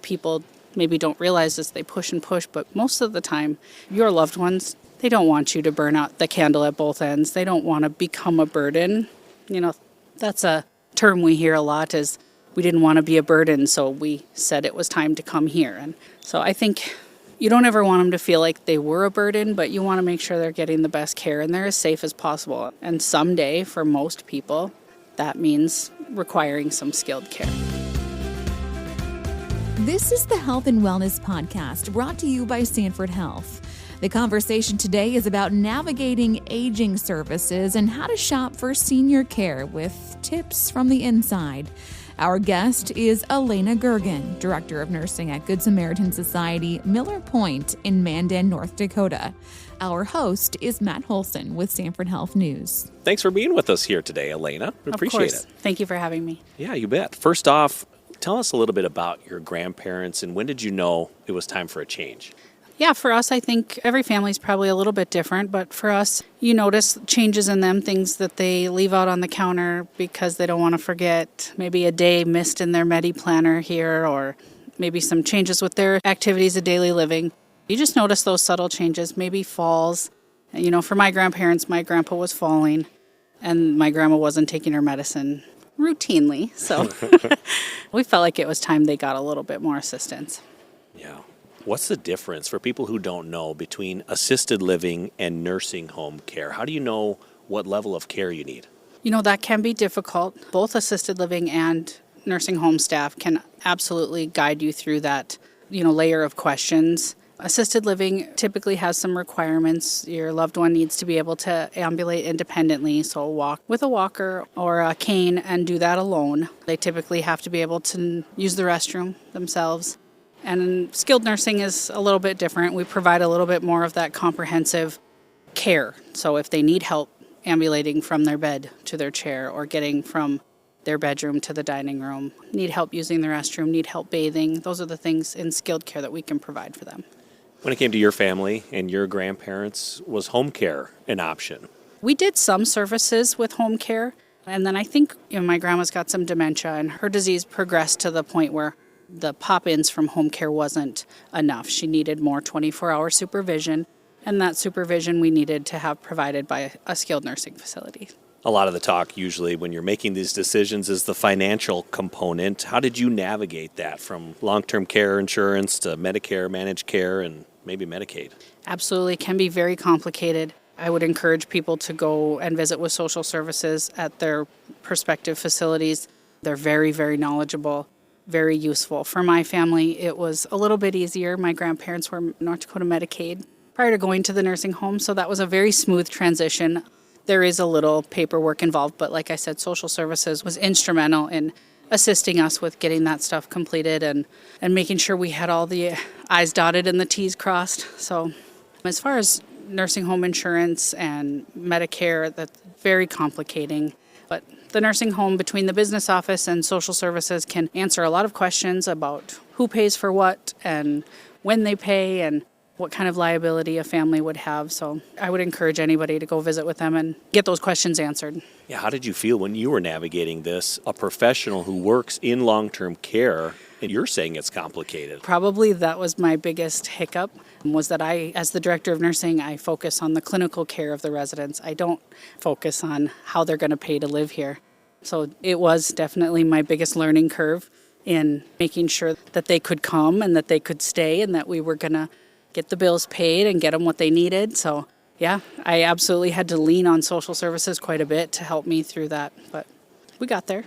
people maybe don't realize is they push and push, but most of the time, your loved ones, they don't want you to burn out the candle at both ends. They don't want to become a burden. That's a term we hear a lot is we didn't want to be a burden, so we said it was time to come here. And so I think you don't ever want them to feel like they were a burden, but you want to make sure they're getting the best care and they're as safe as possible. And someday, for most people, that means requiring some skilled care. This is the Health and Wellness Podcast brought to you by Sanford Health. The conversation today is about navigating aging services and how to shop for senior care with tips from the inside. Our guest is Alena Goergen, Director of Nursing at Good Samaritan Society, Miller Pointe in Mandan, North Dakota. Our host is Matt Holsen with Sanford Health News. Thanks for being with us here today, Alena. We appreciate it. Thank you for having me. Yeah, you bet. First off, tell us a little bit about your grandparents and when did you know it was time for a change? Yeah, for us, I think every family's probably a little bit different, but for us, you notice changes in them, things that they leave out on the counter because they don't want to forget, maybe a day missed in their Medi planner here, or maybe some changes with their activities of daily living. You just notice those subtle changes, maybe falls. For my grandparents, my grandpa was falling, and my grandma wasn't taking her medicine routinely, so we felt like it was time they got a little bit more assistance. Yeah. What's the difference for people who don't know between assisted living and nursing home care? How do you know what level of care you need? That can be difficult. Both assisted living and nursing home staff can absolutely guide you through that, layer of questions. Assisted living typically has some requirements. Your loved one needs to be able to ambulate independently, so walk with a walker or a cane and do that alone. They typically have to be able to use the restroom themselves. And skilled nursing is a little bit different. We provide a little bit more of that comprehensive care. So if they need help ambulating from their bed to their chair or getting from their bedroom to the dining room, need help using the restroom, need help bathing, those are the things in skilled care that we can provide for them. When it came to your family and your grandparents, was home care an option? We did some services with home care, and then I think my grandma's got some dementia, and her disease progressed to the point where the pop-ins from home care wasn't enough. She needed more 24-hour supervision, and that supervision we needed to have provided by a skilled nursing facility. A lot of the talk usually when you're making these decisions is the financial component. How did you navigate that from long-term care insurance to Medicare, managed care, and maybe Medicaid? Absolutely, can be very complicated. I would encourage people to go and visit with social services at their prospective facilities. They're very, very knowledgeable, very useful. For my family, it was a little bit easier. My grandparents were North Dakota Medicaid prior to going to the nursing home, so that was a very smooth transition. There is a little paperwork involved, but like I said, social services was instrumental in assisting us with getting that stuff completed and making sure we had all the I's dotted and the T's crossed. So as far as nursing home insurance and Medicare, that's very complicating. But the nursing home between the business office and social services can answer a lot of questions about who pays for what and when they pay and what kind of liability a family would have. So I would encourage anybody to go visit with them and get those questions answered. Yeah, how did you feel when you were navigating this? A professional who works in long-term care, and you're saying it's complicated. Probably that was my biggest hiccup, was that I, as the director of nursing, I focus on the clinical care of the residents. I don't focus on how they're going to pay to live here. So it was definitely my biggest learning curve in making sure that they could come and that they could stay and that we were going to get the bills paid and get them what they needed. So yeah, I absolutely had to lean on social services quite a bit to help me through that, but we got there.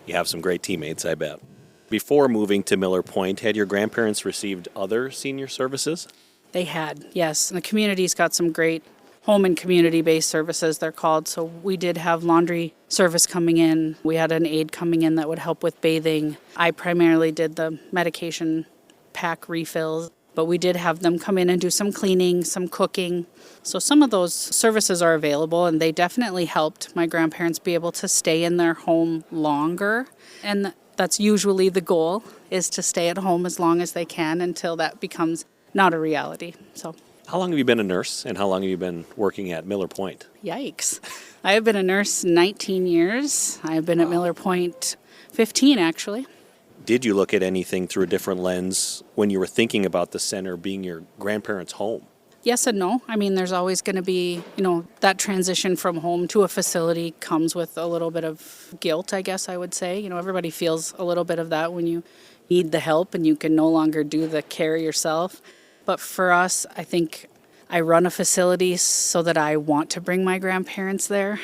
You have some great teammates, I bet. Before moving to Miller Pointe, had your grandparents received other senior services? They had, yes. And the community's got some great home and community-based services, they're called. So we did have laundry service coming in. We had an aide coming in that would help with bathing. I primarily did the medication pack refills. But we did have them come in and do some cleaning, some cooking. So some of those services are available, and they definitely helped my grandparents be able to stay in their home longer. And that's usually the goal, is to stay at home as long as they can until that becomes not a reality. So, how long have you been a nurse, and how long have you been working at Miller Pointe? Yikes. I have been a nurse 19 years. I have been at Miller Pointe 15, actually. Did you look at anything through a different lens when you were thinking about the center being your grandparents' home? Yes and no. I mean, there's always going to be, that transition from home to a facility comes with a little bit of guilt, I guess I would say. Everybody feels a little bit of that when you need the help and you can no longer do the care yourself. But for us, I think I run a facility so that I want to bring my grandparents there.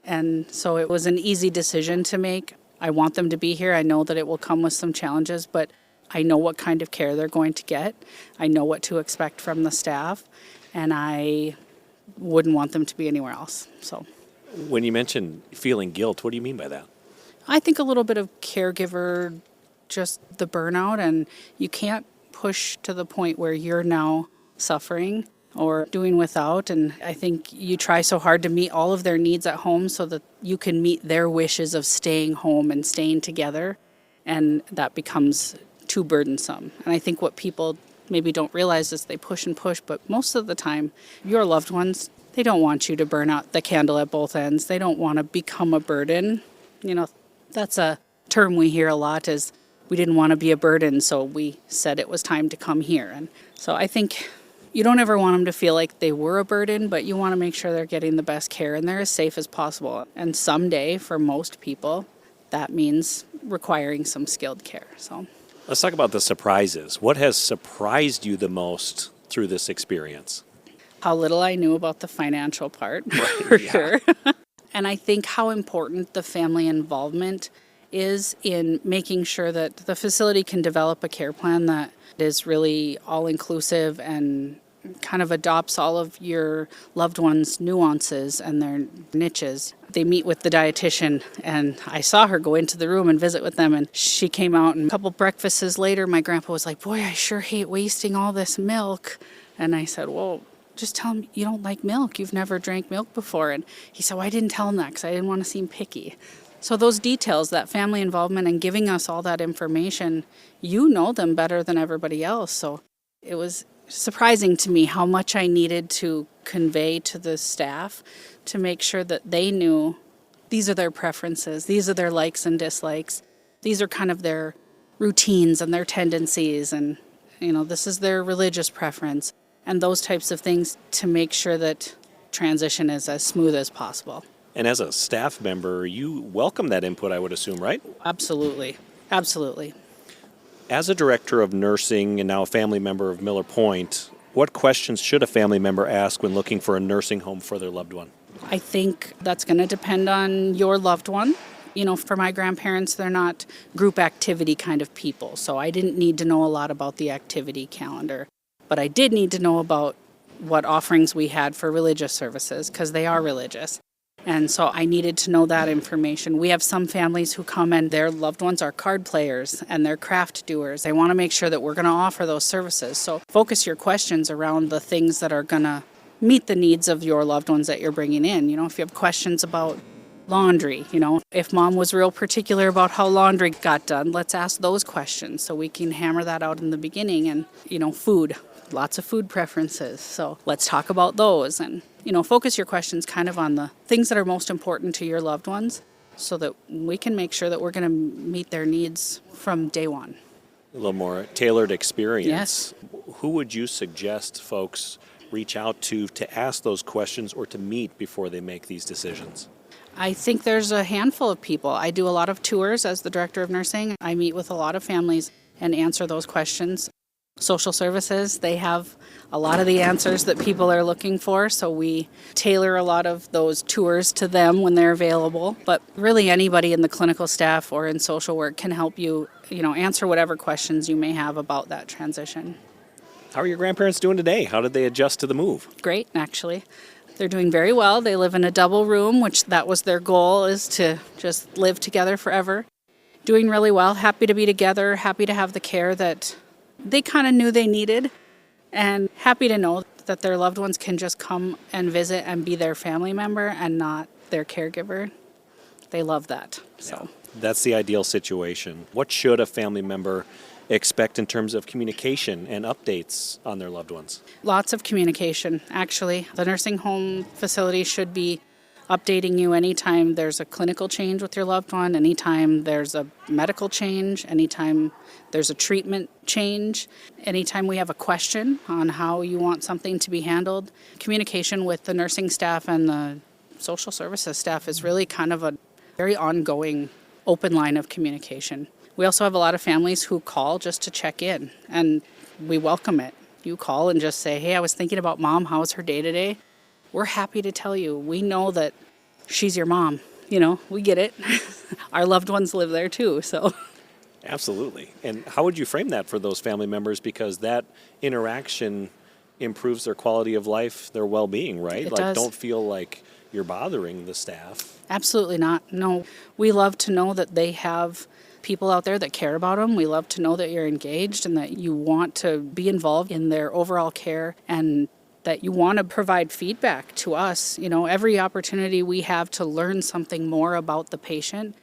And so it was an easy decision to make. I want them to be here. I know that it will come with some challenges, but I know what kind of care they're going to get. I know what to expect from the staff, and I wouldn't want them to be anywhere else. So, when you mentioned feeling guilt, what do you mean by that? I think a little bit of caregiver, just the burnout, and you can't push to the point where you're now suffering or doing without. And I think you try so hard to meet all of their needs at home so that you can meet their wishes of staying home and staying together. And that becomes too burdensome. And I think what people maybe don't realize is they push and push, but most of the time, your loved ones, they don't want you to burn out the candle at both ends. They don't want to become a burden. That's a term we hear a lot is we didn't want to be a burden, so we said it was time to come here. And so I think you don't ever want them to feel like they were a burden, but you want to make sure they're getting the best care and they're as safe as possible. And someday, for most people, that means requiring some skilled care. So let's talk about the surprises. What has surprised you the most through this experience? How little I knew about the financial part, for sure. And I think how important the family involvement is in making sure that the facility can develop a care plan that is really all-inclusive and kind of adopts all of your loved ones' nuances and their niches. They meet with the dietitian, and I saw her go into the room and visit with them, and she came out, and a couple breakfasts later, my grandpa was like, "Boy, I sure hate wasting all this milk." And I said, "Well, just tell him you don't like milk. You've never drank milk before." And he said, "Well, I didn't tell him that because I didn't want to seem picky." So those details, that family involvement and giving us all that information, you know them better than everybody else. So it was surprising to me how much I needed to convey to the staff to make sure that they knew these are their preferences, these are their likes and dislikes, these are kind of their routines and their tendencies, and this is their religious preference, and those types of things to make sure that transition is as smooth as possible. And as a staff member, you welcome that input, I would assume, right? Absolutely. Absolutely. As a director of nursing and now a family member of Miller Pointe, what questions should a family member ask when looking for a nursing home for their loved one? I think that's going to depend on your loved one. For my grandparents, they're not group activity kind of people, so I didn't need to know a lot about the activity calendar. But I did need to know about what offerings we had for religious services, because they are religious. And so I needed to know that information. We have some families who come and their loved ones are card players and they're craft doers. They want to make sure that we're going to offer those services. So focus your questions around the things that are going to meet the needs of your loved ones that you're bringing in. If you have questions about laundry, if mom was real particular about how laundry got done, let's ask those questions so we can hammer that out in the beginning. And, food, lots of food preferences. So let's talk about those and, focus your questions kind of on the things that are most important to your loved ones so that we can make sure that we're going to meet their needs from day one. A little more tailored experience. Yes. Who would you suggest folks reach out to ask those questions or to meet before they make these decisions? I think there's a handful of people. I do a lot of tours as the director of nursing. I meet with a lot of families and answer those questions. Social services, they have a lot of the answers that people are looking for, so we tailor a lot of those tours to them when they're available. But really anybody in the clinical staff or in social work can help you, answer whatever questions you may have about that transition. How are your grandparents doing today? How did they adjust to the move? Great, actually. They're doing very well. They live in a double room, which that was their goal, is to just live together forever. Doing really well, happy to be together, happy to have the care that they kind of knew they needed, and happy to know that their loved ones can just come and visit and be their family member and not their caregiver. They love that. So that's the ideal situation. What should a family member expect in terms of communication and updates on their loved ones? Lots of communication, actually. The nursing home facility should be updating you anytime there's a clinical change with your loved one, anytime there's a medical change, anytime there's a treatment change, anytime we have a question on how you want something to be handled. Communication with the nursing staff and the social services staff is really kind of a very ongoing open line of communication. We also have a lot of families who call just to check in, and we welcome it. You call and just say, hey, I was thinking about Mom. How was her day today? We're happy to tell you. We know that she's your mom. We get it. Our loved ones live there too, so. Absolutely. And how would you frame that for those family members? Because that interaction improves their quality of life, their well-being, right? It does. Don't feel like you're bothering the staff. Absolutely not. No, we love to know that they have people out there that care about them. We love to know that you're engaged and that you want to be involved in their overall care and that you want to provide feedback to us. Every opportunity we have to learn something more about the patient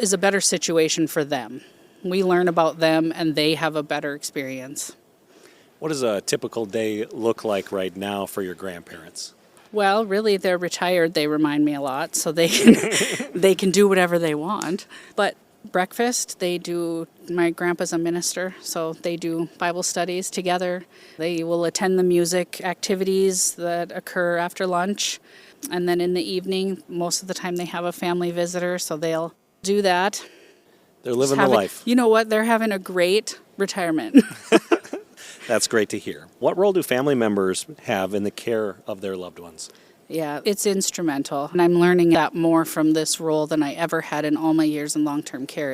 is a better situation for them. We learn about them and they have a better experience. What does a typical day look like right now for your grandparents? Well, really, they're retired. They remind me a lot, so they can do whatever they want. But breakfast, my grandpa's a minister, so they do Bible studies together. They will attend the music activities that occur after lunch. And then in the evening, most of the time they have a family visitor, so they'll do that. They're living the life. You know what? They're having a great retirement. That's great to hear. What role do family members have in the care of their loved ones? Yeah, it's instrumental. And I'm learning that more from this role than I ever had in all my years in long-term care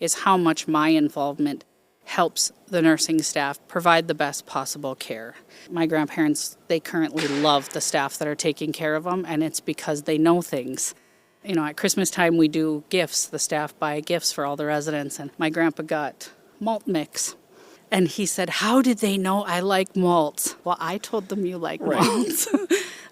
is how much my involvement helps the nursing staff provide the best possible care. My grandparents, they currently love the staff that are taking care of them, and it's because they know things. At Christmas time, we do gifts. The staff buy gifts for all the residents, and my grandpa got malt mix. And he said, how did they know I like malts? Well, I told them you like malts.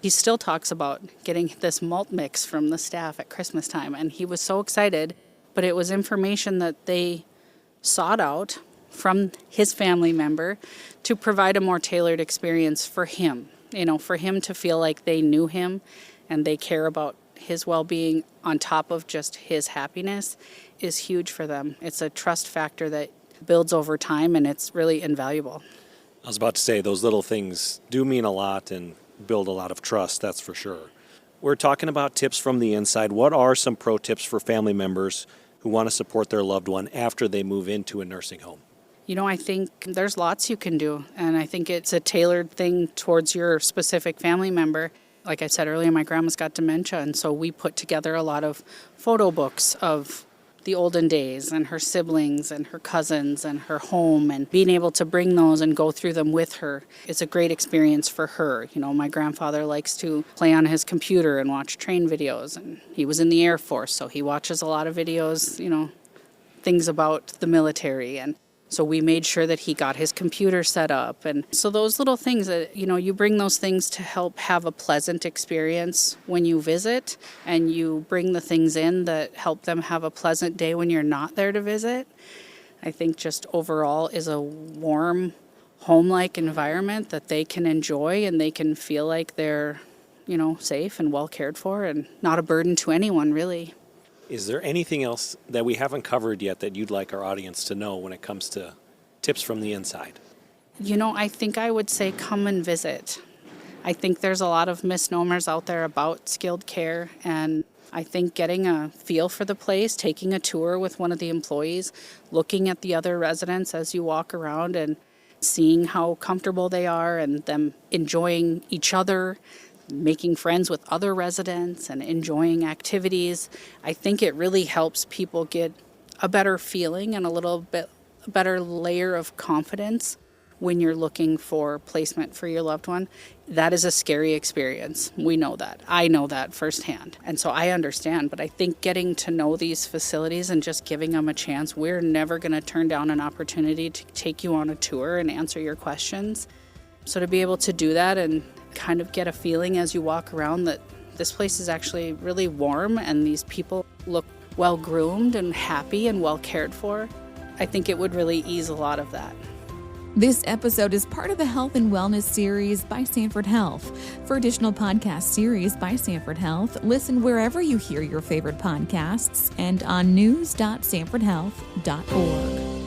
He still talks about getting this malt mix from the staff at Christmas time, and he was so excited. But it was information that they sought out from his family member to provide a more tailored experience for him. For him to feel like they knew him and they care about his well-being on top of just his happiness is huge for them. It's a trust factor that builds over time, and it's really invaluable. I was about to say, those little things do mean a lot and build a lot of trust, that's for sure. We're talking about tips from the inside. What are some pro tips for family members who want to support their loved one after they move into a nursing home? I think there's lots you can do, and I think it's a tailored thing towards your specific family member. Like I said earlier, my grandma's got dementia, and so we put together a lot of photo books of the olden days and her siblings and her cousins and her home, and being able to bring those and go through them with her is a great experience for her. My grandfather likes to play on his computer and watch train videos, and he was in the Air Force, so he watches a lot of videos, things about the military. And so we made sure that he got his computer set up. And so those little things that, you bring those things to help have a pleasant experience when you visit, and you bring the things in that help them have a pleasant day when you're not there to visit. I think just overall is a warm, home-like environment that they can enjoy, and they can feel like they're, safe and well cared for and not a burden to anyone, really. Is there anything else that we haven't covered yet that you'd like our audience to know when it comes to tips from the inside? I think I would say come and visit. I think there's a lot of misnomers out there about skilled care, and I think getting a feel for the place, taking a tour with one of the employees, looking at the other residents as you walk around and seeing how comfortable they are and them enjoying each other, making friends with other residents and enjoying activities. I think it really helps people get a better feeling and a little bit better layer of confidence when you're looking for placement for your loved one. That is a scary experience. We know that. I know that firsthand. And so I understand, but I think getting to know these facilities and just giving them a chance, we're never going to turn down an opportunity to take you on a tour and answer your questions. So to be able to do that and kind of get a feeling as you walk around that this place is actually really warm and these people look well groomed and happy and well cared for, I think it would really ease a lot of that. This episode is part of the Health and Wellness series by Sanford Health. For additional podcast series by Sanford Health, listen wherever you hear your favorite podcasts and on news.sanfordhealth.org.